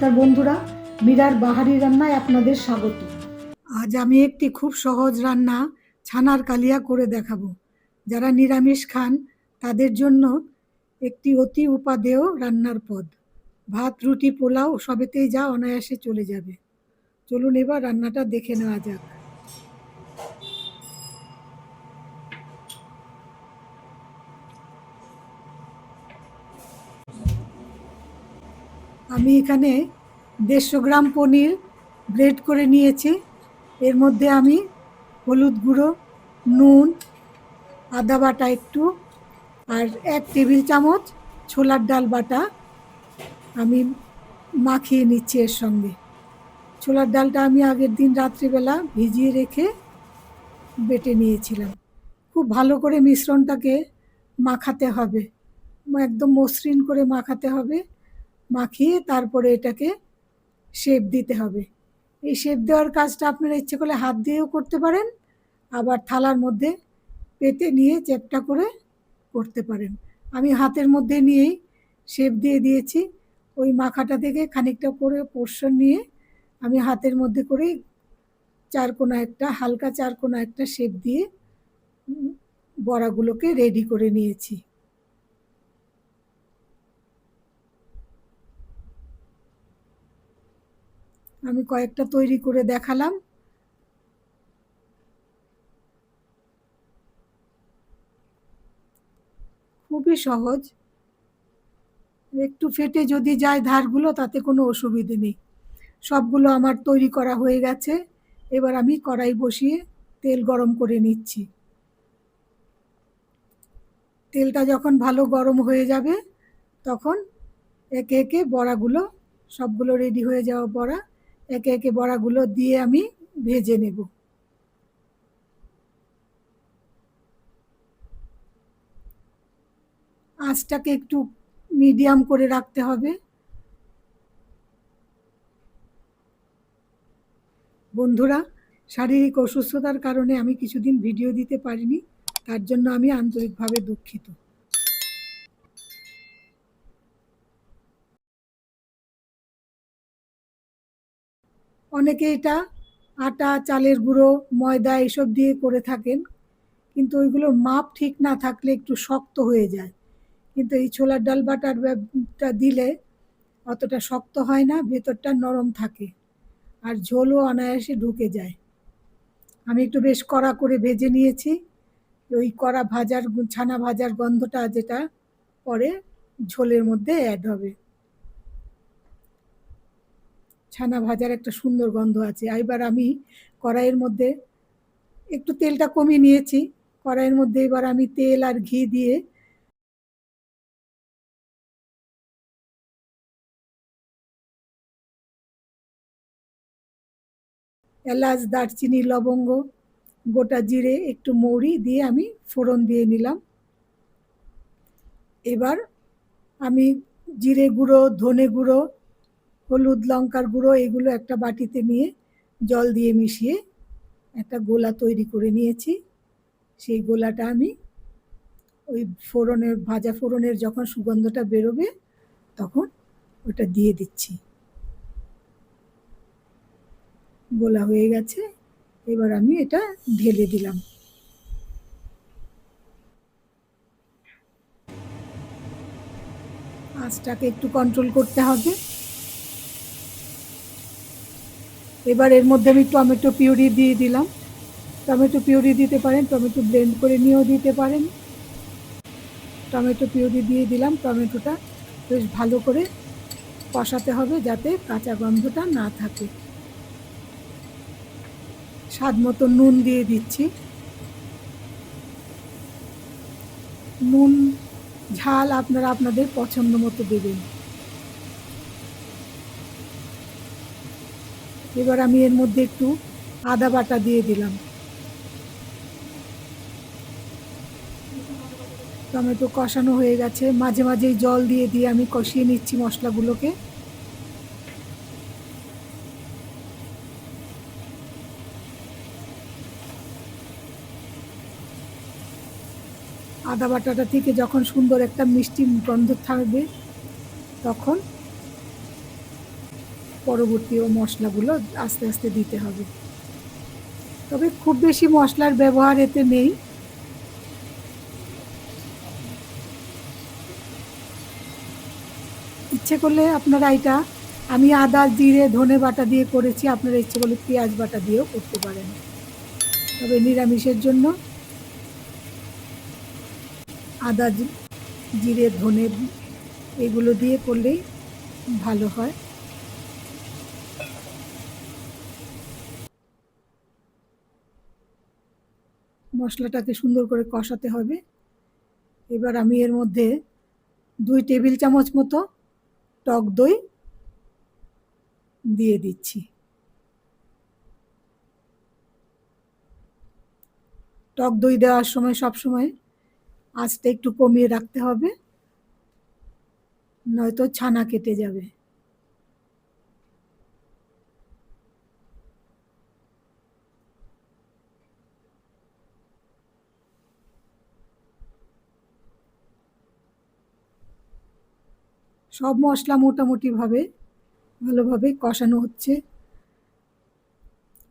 নমস্কার বন্ধুরা, মীরার বাহারি রান্নায় আপনাদের স্বাগত। আজ আমি একটি খুব সহজ রান্না ছানার কালিয়া করে দেখাবো। যারা নিরামিষ খান তাদের জন্য একটি অতি উপাদেয় রান্নার পদ। ভাত, রুটি, পোলাও সবেতেই যা অনায়াসে চলে যাবে। চলুন এবার রান্নাটা দেখে নেওয়া যাক। আমি এখানে 150 গ্রাম পনির গ্রেট করে নিয়েছি। এর মধ্যে আমি হলুদ গুঁড়ো, নুন, আদা বাটা একটু, আর 1 টেবিল চামচ ছোলার ডাল বাটা আমি মাখিয়ে নিচ্ছি এর সঙ্গে। ছোলার ডালটা আমি আগের দিন রাত্রিবেলা ভিজিয়ে রেখে বেটে নিয়েছিলাম। খুব ভালো করে মিশ্রণটাকে মাখাতে হবে, একদম মসৃণ করে মাখাতে হবে। মাখিয়ে তারপরে এটাকে শেপ দিতে হবে। এই শেপ দেওয়ার কাজটা আপনারা ইচ্ছে করলে হাত দিয়েও করতে পারেন, আবার থালার মধ্যে পেতে নিয়ে চ্যাপ্টা করে করতে পারেন। আমি হাতের মধ্যে নিয়েই শেপ দিয়ে দিয়েছি। ওই মাখাটা থেকে খানিকটা করে পোর্শন নিয়ে আমি হাতের মধ্যে করেই চারকোনা একটা, হালকা চারকোনা একটা শেপ দিয়ে বড়াগুলোকে রেডি করে নিয়েছি। আমি কয়েকটা তৈরি করে দেখালাম। খুবই সহজ, একটু ফেটে যদি যায় ধারগুলো তাতে কোনো অসুবিধে নেই। সবগুলো আমার তৈরি করা হয়ে গেছে। এবার আমি কড়াই বসিয়ে তেল গরম করে নিচ্ছি। তেলটা যখন ভালো গরম হয়ে যাবে তখন একে একে বড়াগুলো, সবগুলো রেডি হয়ে যাওয়া বড়া, একে একে বড়াগুলো দিয়ে আমি ভেজে নেব। আঁচটাকে একটু মিডিয়াম করে রাখতে হবে। বন্ধুরা, শারীরিক অসুস্থতার কারণে আমি কিছুদিন ভিডিও দিতে পারিনি, তার জন্য আমি আন্তরিকভাবে দুঃখিত। অনেকে এটা আটা, চালের গুঁড়ো, ময়দা এসব দিয়ে করে থাকেন, কিন্তু ওইগুলোর মাপ ঠিক না থাকলে একটু শক্ত হয়ে যায়। কিন্তু এই ছোলার ডাল বাটারটা দিলে অতটা শক্ত হয় না, ভেতরটা নরম থাকে, আর ঝোলও অনায়াসে ঢুকে যায়। আমি একটু বেশ কড়া করে ভেজে নিয়েছি। ওই কড়া ভাজার, ছানা ভাজার গন্ধটা যেটা পরে ঝোলের মধ্যে অ্যাড হবে। ছানা ভাজার একটা সুন্দর গন্ধ আছে। এবার আমি কড়াইয়ের মধ্যে একটু তেলটা কমিয়ে নিয়েছি। কড়াইয়ের মধ্যে এবার আমি তেল আর ঘি দিয়ে এলাচ, দারচিনি, লবঙ্গ, গোটা জিরে, একটু মৌরি দিয়ে আমি ফোড়ন দিয়ে নিলাম। এবার আমি জিরে গুঁড়ো, ধনে গুঁড়ো, হলুদ, লঙ্কার গুঁড়ো এগুলো একটা বাটিতে নিয়ে জল দিয়ে মিশিয়ে একটা গোলা তৈরি করে নিয়েছি। সেই গোলাটা আমি ওই ফোড়নের, ভাজা ফোড়নের যখন সুগন্ধটা বেরোবে তখন ওটা দিয়ে দিচ্ছি। গোলা হয়ে গেছে, এবার আমি এটা ঢেলে দিলাম। আঁচটাকে একটু কন্ট্রোল করতে হবে। এবার এর মধ্যে আমি টমেটো পিউরি দিয়ে দিলাম। টমেটো পিউরি দিতে পারেন, টমেটো ব্লেন্ড করে নিয়েও দিতে পারেন। টমেটো পিউরি দিয়ে দিলাম। টমেটোটা বেশ ভালো করে কষাতে হবে যাতে কাঁচা গন্ধটা না থাকে। স্বাদ মতো নুন দিয়ে দিচ্ছি। নুন ঝাল আপনারা আপনাদের পছন্দ মতো দেবেন। এবার আমি এর মধ্যে একটু আদা বাটা দিয়ে দিলাম। টমেটো কষানো হয়ে গেছে, মাঝে মাঝেই জল দিয়ে দিয়ে আমি কষিয়ে নিচ্ছি মশলাগুলোকে। আদা বাটাটা থেকে যখন সুন্দর একটা মিষ্টি গন্ধ থাকবে তখন পরবর্তী মশলাগুলো আস্তে আস্তে দিতে হবে। তবে খুব বেশি মশলার ব্যবহার এতে নেই। ইচ্ছে করলে আপনারা এটা, আমি আদা জিরে ধনে বাটা দিয়ে করেছি, আপনারা ইচ্ছে করলে পেঁয়াজ বাটা দিয়েও করতে পারেন। তবে নিরামিষের জন্য আদা জিরে ধনে এগুলো দিয়ে করলেই ভালো হয়। মশলাটাকে সুন্দর করে কষাতে হবে। এবার আমি এর মধ্যে 2 টেবিল চামচ মতো টক দই দিয়ে দিচ্ছি। টক দই দেওয়ার সময় সবসময় আঁচটা একটু কমিয়ে রাখতে হবে, নয়তো ছানা কেটে যাবে। সব মশলা মোটামুটিভাবে ভালোভাবে কষানো হচ্ছে।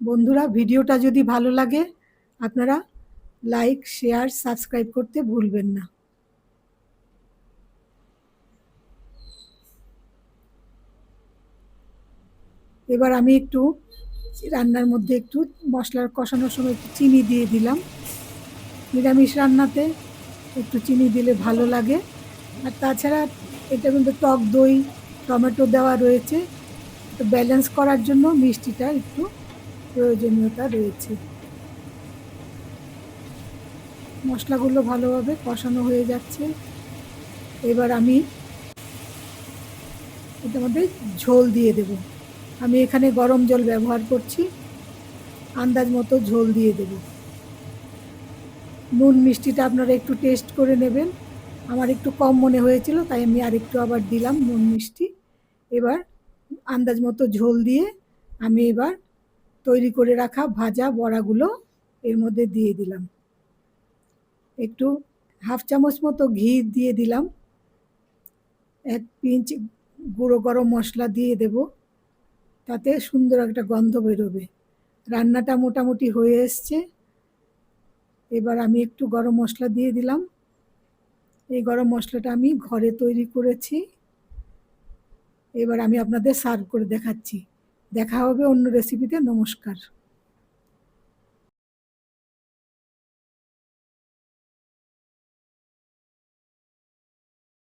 বন্ধুরা, ভিডিওটা যদি ভালো লাগে আপনারা লাইক শেয়ার সাবস্ক্রাইব করতে ভুলবেন না। এবার আমি একটু রান্নার মধ্যে একটু মশলার কষানোর সময় একটু চিনি দিয়ে দিলাম। নিরামিষ রান্নাতে একটু চিনি দিলে ভালো লাগে। আর তাছাড়া এটা কিন্তু টক দই টমেটো দেওয়া রয়েছে, তো ব্যালেন্স করার জন্য মিষ্টিটা একটু প্রয়োজনীয়তা রয়েছে। মশলাগুলো ভালোভাবে কষানো হয়ে যাচ্ছে। এবার আমি এটার মধ্যে ঝোল দিয়ে দেব। আমি এখানে গরম জল ব্যবহার করছি, আন্দাজ মতো ঝোল দিয়ে দেব। নুন মিষ্টিটা আপনারা একটু টেস্ট করে নেবেন। আমার একটু কম মনে হয়েছিল, তাই আমি আরেকটু আবার দিলাম নুন মিষ্টি। এবার আন্দাজ মতো ঝোল দিয়ে আমি এবার তৈরি করে রাখা ভাজা বড়াগুলো এর মধ্যে দিয়ে দিলাম। একটু হাফ চামচ মতো ঘি দিয়ে দিলাম। 1 পিঞ্চ গুঁড়ো গরম মশলা দিয়ে দেব, তাতে সুন্দর একটা গন্ধ বেরোবে। রান্নাটা মোটামুটি হয়ে এসছে। এবার আমি একটু গরম মশলা দিয়ে দিলাম। এই গরম মশলাটা আমি ঘরে তৈরি করেছি। এবার আমি আপনাদের সার্ভ করে দেখাচ্ছি। দেখা হবে অন্য রেসিপিতে। নমস্কার।